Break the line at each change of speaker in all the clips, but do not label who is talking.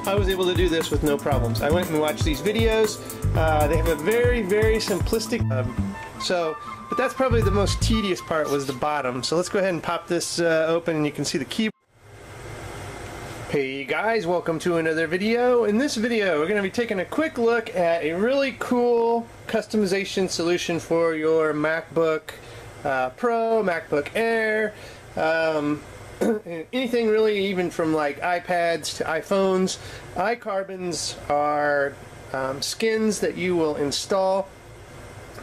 I was able to do this with no problems. I went and watched these videos. They have a very, very simplistic, but that's probably the most tedious part, was the bottom. So let's go ahead and pop this open and you can see the keyboard. Hey guys, welcome to another video. In this video, we're going to be taking a quick look at a really cool customization solution for your MacBook Pro, MacBook Air, anything really, even from like iPads to iPhones. iCarbons are skins that you will install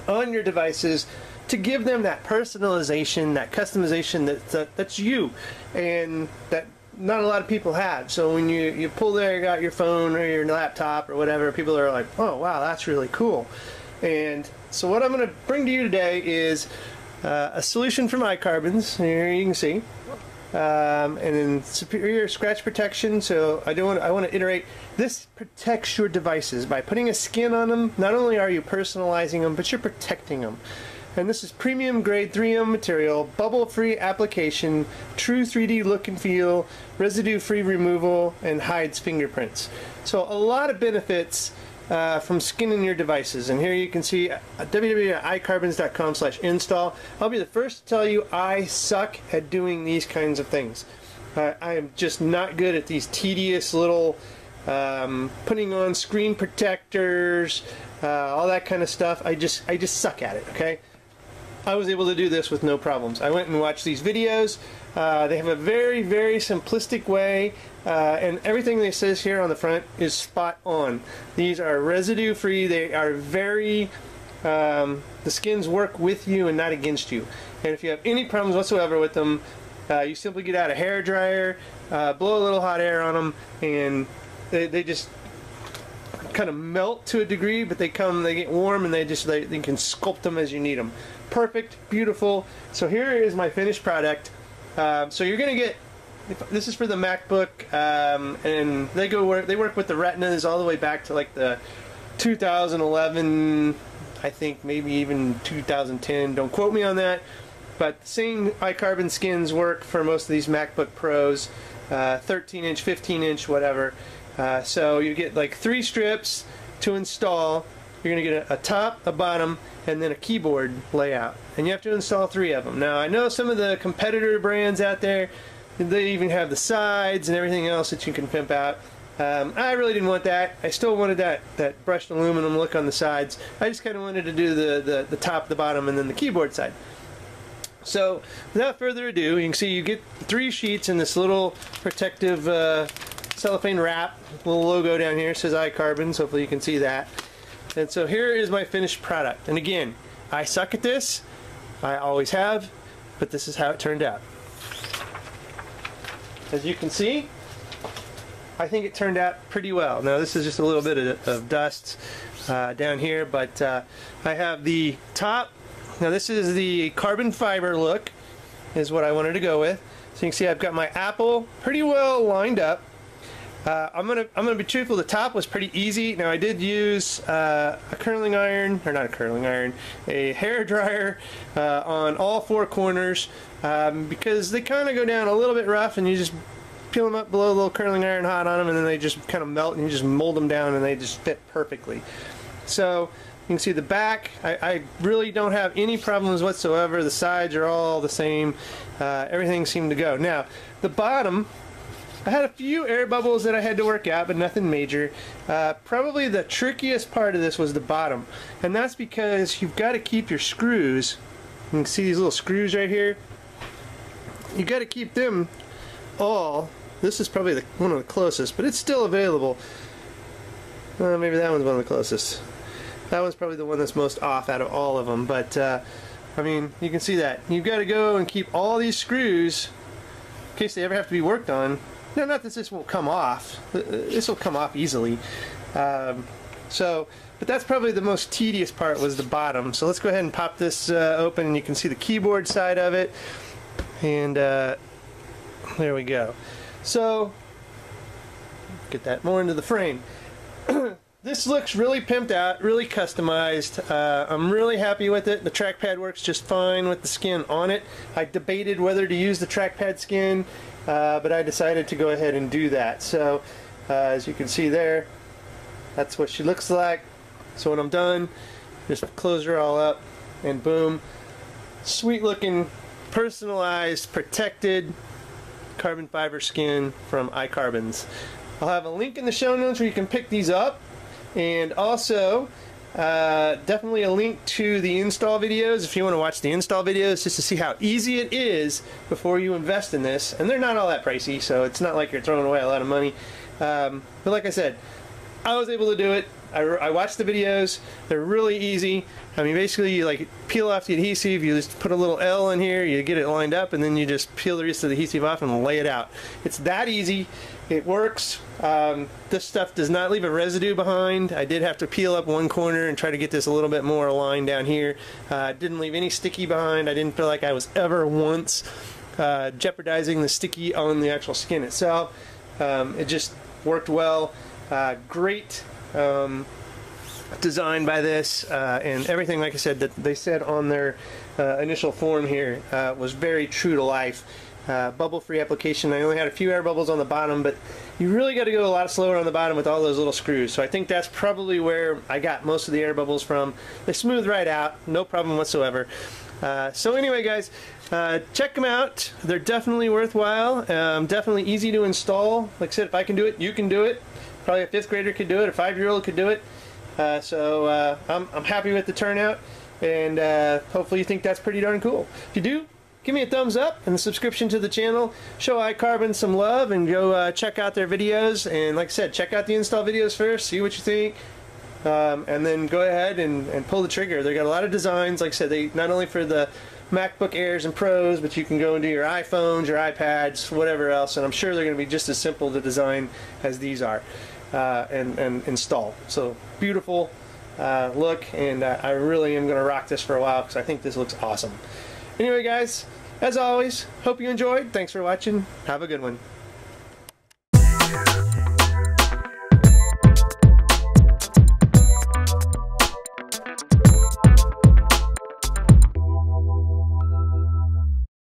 on your devices to give them that personalization, that customization that's you, and that not a lot of people have. So when you pull there, you got your phone or your laptop or whatever, people are like, oh wow, that's really cool. And so what I'm going to bring to you today is a solution from iCarbons. Here you can see, and then superior scratch protection. So I want to iterate. This protects your devices by putting a skin on them. Not only are you personalizing them, but you're protecting them. And this is premium grade 3M material, bubble-free application, true 3D look and feel, residue-free removal, and hides fingerprints. So a lot of benefits from skinning your devices. And here you can see www.icarbons.com/install. I'll be the first to tell you I suck at doing these kinds of things. I am just not good at these tedious little putting on screen protectors, all that kind of stuff. I just suck at it, okay? I was able to do this with no problems. I went and watched these videos. They have a very, very simplistic way, and everything that says here on the front is spot on. These are residue free. They are very, the skins work with you and not against you. And if you have any problems whatsoever with them, you simply get out a hair dryer, blow a little hot air on them, and they just kind of melt to a degree, but they get warm, and they can sculpt them as you need them. Perfect, beautiful. So here is my finished product. So you're gonna get, this is for the MacBook, and they work with the Retinas all the way back to like the 2011, I think maybe even 2010. Don't quote me on that, but the same iCarbon skins work for most of these MacBook Pros, 13-inch, 15-inch, whatever. So you get like 3 strips to install. You're going to get a top, a bottom, and then a keyboard layout. And you have to install 3 of them. Now, I know some of the competitor brands out there, they even have the sides and everything else that you can pimp out. I really didn't want that. I still wanted that brushed aluminum look on the sides. I just kind of wanted to do the top, the bottom, and then the keyboard side. So, without further ado, you can see you get 3 sheets in this little protective cellophane wrap. Little logo down here says iCarbons. Hopefully you can see that. And so here is my finished product. And again, I suck at this. I always have, but this is how it turned out. As you can see, I think it turned out pretty well. Now this is just a little bit of dust down here, but I have the top. Now this is the carbon fiber look, is what I wanted to go with. So you can see I've got my Apple pretty well lined up. I'm gonna be truthful. The top was pretty easy. Now I did use a curling iron, or not a curling iron, a hair dryer on all 4 corners because they kind of go down a little bit rough, and you just peel them up, blow a little curling iron hot on them, and then they just kind of melt, and you just mold them down, and they just fit perfectly. So you can see the back. I really don't have any problems whatsoever. The sides are all the same. Everything seemed to go. Now the bottom, I had a few air bubbles that I had to work out, but nothing major. Probably the trickiest part of this was the bottom, and that's because you've got to keep your screws. You can see these little screws right here. You got to keep them all. This is probably one of the closest, but it's still available. Maybe that one's one of the closest. That one's probably the one that's most off out of all of them, but I mean, you can see that. You've got to go and keep all these screws in case they ever have to be worked on. No, not that this won't come off. This will come off easily. But that's probably the most tedious part, was the bottom. So let's go ahead and pop this open, and you can see the keyboard side of it. And there we go. So get that more into the frame. This looks really pimped out, really customized. I'm really happy with it. The trackpad works just fine with the skin on it. I debated whether to use the trackpad skin, but I decided to go ahead and do that. So As you can see there, that's what she looks like. So when I'm done, just close her all up, and boom, sweet looking, personalized, protected carbon fiber skin from iCarbons. I'll have a link in the show notes where you can pick these up, and also definitely a link to the install videos if you want to watch the install videos, just to see how easy it is before you invest in this. And they're not all that pricey, so it's not like you're throwing away a lot of money. But like I said, I was able to do it. I watched the videos. They're really easy. I mean, basically, you like peel off the adhesive, you just put a little L in here, you get it lined up, and then you just peel the rest of the adhesive off and lay it out. It's that easy. It works. This stuff does not leave a residue behind. I did have to peel up one corner and try to get this a little bit more aligned down here. Didn't leave any sticky behind. I didn't feel like I was ever once jeopardizing the sticky on the actual skin itself. It just worked well. Great design by this, and everything, like I said, that they said on their initial form here was very true to life. Bubble-free application. I only had a few air bubbles on the bottom, but you really got to go a lot slower on the bottom with all those little screws. So I think that's probably where I got most of the air bubbles from. They smooth right out, no problem whatsoever. So anyway, guys, check them out. They're definitely worthwhile. Definitely easy to install. Like I said, if I can do it, you can do it. Probably a 5th grader could do it. A 5-year-old could do it. So I'm happy with the turnout, and hopefully you think that's pretty darn cool. If you do, give me a thumbs up and a subscription to the channel. Show iCarbon some love and go check out their videos. And like I said, check out the install videos first, see what you think, and then go ahead and pull the trigger. They got a lot of designs. Like I said, they not only for the MacBook Airs and Pros, but you can go into your iPhones, your iPads, whatever else, and I'm sure they're going to be just as simple to design as these are and install. So beautiful look, and I really am going to rock this for a while because I think this looks awesome. Anyway, guys, as always, hope you enjoyed. Thanks for watching. Have a good one.